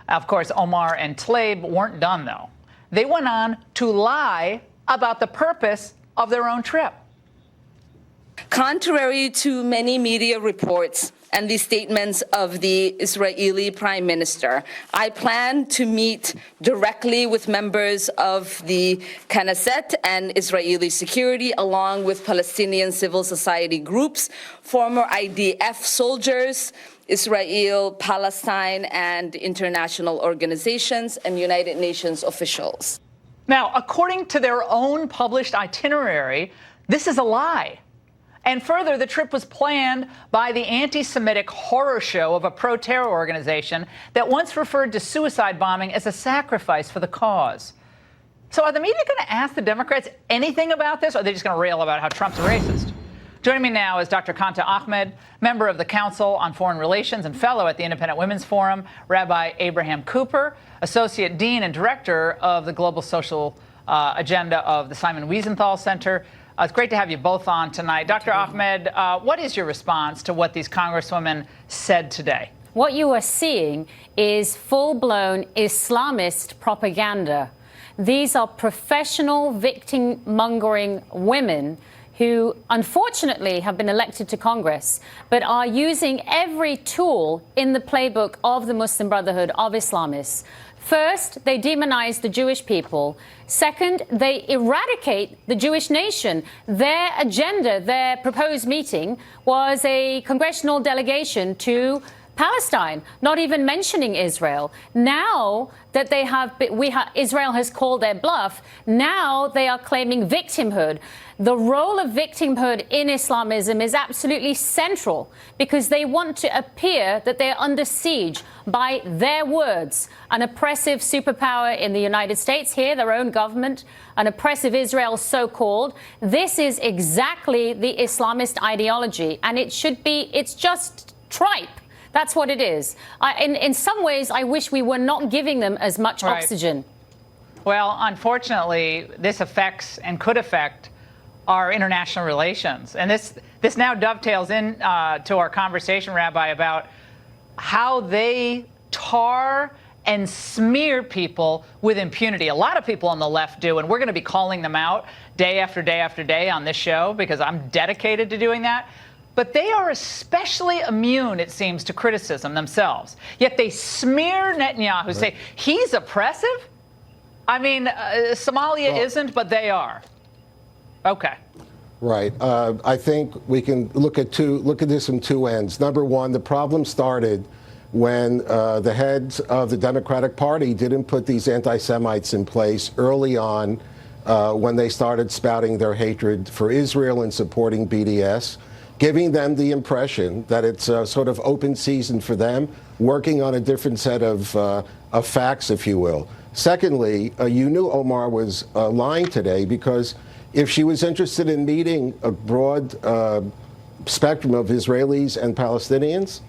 Of course, Omar and Tlaib weren't done, though. They went on to lie about the purpose of their own trip. Contrary to many media reports and the statements of the Israeli Prime Minister, I plan to meet directly with members of the Knesset and Israeli security, along with Palestinian civil society groups, former IDF soldiers, Israel, Palestine, and international organizations and United Nations officials. Now, according to their own published itinerary, this is a lie. And further, the trip was planned by the anti-Semitic horror show of a pro-terror organization that once referred to suicide bombing as a sacrifice for the cause. So are the media going to ask the Democrats anything about this, or are they just going to rail about how Trump's a racist? Joining me now is Dr. Kanta Ahmed, member of the Council on Foreign Relations and fellow at the Independent Women's Forum, Rabbi Abraham Cooper, Associate Dean and Director of the Global Social Agenda of the Simon Wiesenthal Center. It's great to have you both on tonight. Dr. Ahmed, what is your response to what these congresswomen said today? What you are seeing is full-blown Islamist propaganda. These are professional victim-mongering women who unfortunately have been elected to Congress, but are using every tool in the playbook of the Muslim Brotherhood of Islamists. First, they demonize the Jewish people. Second, they eradicate the Jewish nation. Their agenda, their proposed meeting, was a congressional delegation to Palestine, not even mentioning Israel. Now that they have, Israel has called their bluff, now they are claiming victimhood. The role of victimhood in Islamism is absolutely central because they want to appear that they're under siege by their words. An oppressive superpower in the United States here, their own government, an oppressive Israel so-called. This is exactly the Islamist ideology, and it should be, it's just tripe. That's what it is. In some ways, I wish we were not giving them as much oxygen. Well, unfortunately, this affects and could affect our international relations. And this now dovetails in to our conversation, Rabbi, about how they tar and smear people with impunity. A lot of people on the left do, and we're going to be calling them out day after day after day on this show because I'm dedicated to doing that. But they are especially immune, it seems, to criticism themselves. Yet they smear Netanyahu, say he's oppressive. I mean, Somalia isn't, but they are. Okay. Right. I think we can look at this from two ends. Number one, the problem started when the heads of the Democratic Party didn't put these anti-Semites in place early on when they started spouting their hatred for Israel and supporting BDS, giving them the impression that it's a sort of open season for them, working on a different set of facts, if you will. Secondly, you knew Omar was lying today because if she was interested in meeting a broad spectrum of Israelis and Palestinians,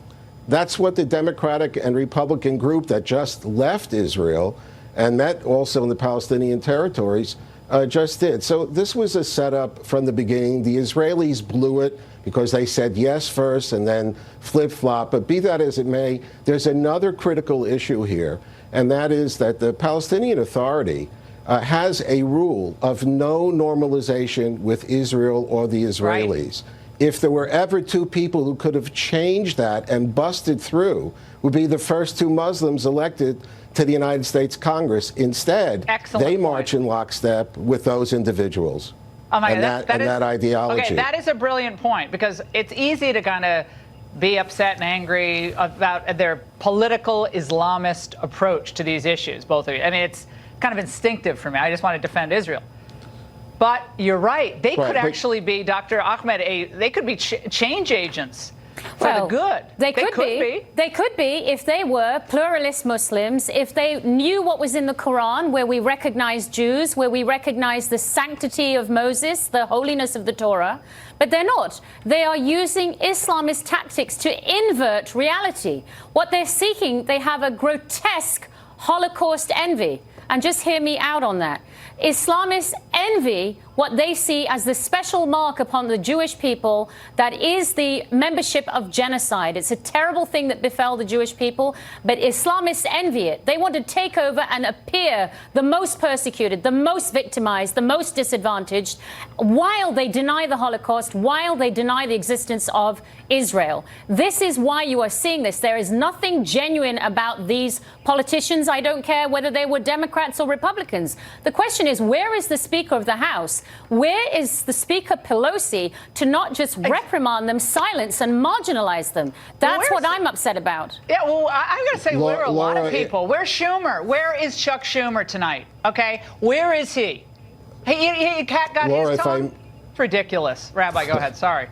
that's what the Democratic and Republican group that just left Israel and met also in the Palestinian territories just did. So this was a setup from the beginning. The Israelis blew it because they said yes first and then flip-flop. But be that as it may, there's another critical issue here, and that is that the Palestinian Authority has a rule of no normalization with Israel or the Israelis. Right. If there were ever two people who could have changed that and busted through, would be the first two Muslims elected to the United States Congress. Instead, they march in lockstep with those individuals. Oh my and God, that ideology. Okay, that is a brilliant point because it's easy to kind of be upset and angry about their political Islamist approach to these issues, both of you. I mean, it's kind of instinctive for me. I just want to defend Israel. But you're right. They could actually be, Dr. Ahmed, they could be change agents for the good. They could be. They could be if they were pluralist Muslims, if they knew what was in the Quran, where we recognize Jews, where we recognize the sanctity of Moses, the holiness of the Torah. But they're not. They are using Islamist tactics to invert reality. What they're seeking, they have a grotesque Holocaust envy. And just hear me out on that. Islamists envy what they see as the special mark upon the Jewish people that is the membership of genocide. It's a terrible thing that befell the Jewish people, but Islamists envy it. They want to take over and appear the most persecuted, the most victimized, the most disadvantaged, while they deny the Holocaust, while they deny the existence of Israel. This is why you are seeing this. There is nothing genuine about these politicians. I don't care whether they were Democrats or Republicans. The question is, where is the Speaker of the House? Where is the Speaker Pelosi to not just reprimand them, silence and marginalize them? That's what I'm upset about. Yeah, well, I'm going to say there are a lot of Laura, people. Where's Schumer? Where is Chuck Schumer tonight? Okay, where is he? He got Laura, his tongue? It's ridiculous. Rabbi, go ahead. Sorry.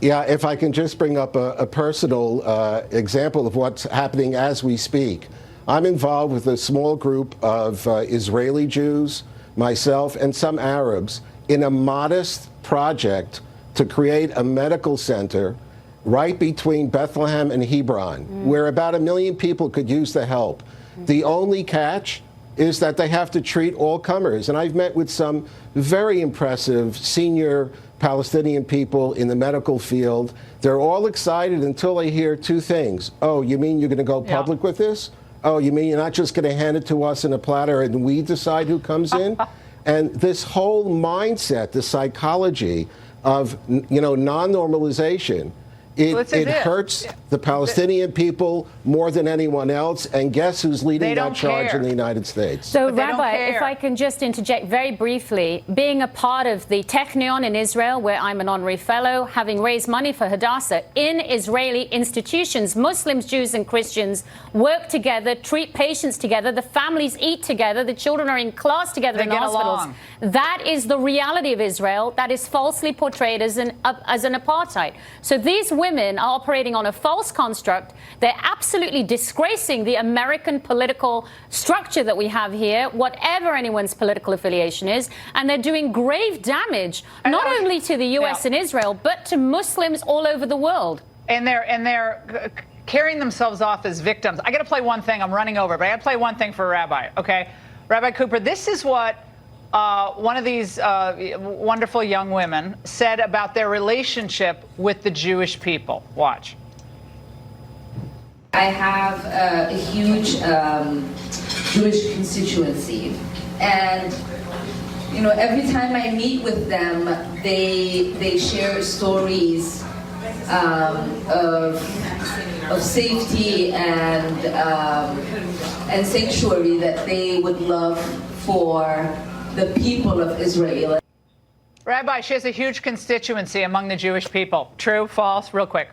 Yeah, if I can just bring up a personal example of what's happening as we speak. I'm involved with a small group of Israeli Jews, myself, and some Arabs in a modest project to create a medical center right between Bethlehem and Hebron, where about 1 million people could use the help. The only catch is that they have to treat all comers. And I've met with some very impressive senior Palestinian people in the medical field. They're all excited until they hear two things. Oh, you mean you're going to go public with this? Oh, you mean you're not just going to hand it to us in a platter and we decide who comes in? And this whole mindset, the psychology of, non-normalization, it hurts the Palestinian people more than anyone else. And guess who's leading that charge in the United States? So, Rabbi, if I can just interject very briefly, being a part of the Technion in Israel, where I'm an honorary fellow, having raised money for Hadassah, in Israeli institutions, Muslims, Jews and Christians work together, treat patients together, the families eat together, the children are in class together in the hospitals. Along. That is the reality of Israel that is falsely portrayed as an apartheid. So these women are operating on a false construct. They're absolutely disgracing the American political structure that we have here, whatever anyone's political affiliation is, and they're doing grave damage, not only to the U.S. and Israel, but to Muslims all over the world. And they're carrying themselves off as victims. I got to play one thing. I'm running over, but I got to play one thing for Rabbi, okay? Rabbi Cooper, this is what one of these wonderful young women said about their relationship with the Jewish people. Watch. I have a huge Jewish constituency, and every time I meet with them, they share stories of safety and sanctuary that they would love for the people of Israel. Rabbi, she has a huge constituency among the Jewish people. True, false, real quick.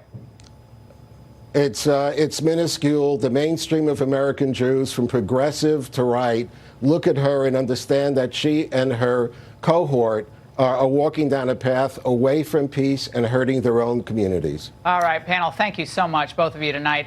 It's minuscule. The mainstream of American Jews, from progressive to right, look at her and understand that she and her cohort are walking down a path away from peace and hurting their own communities. All right, panel, thank you so much, both of you, tonight.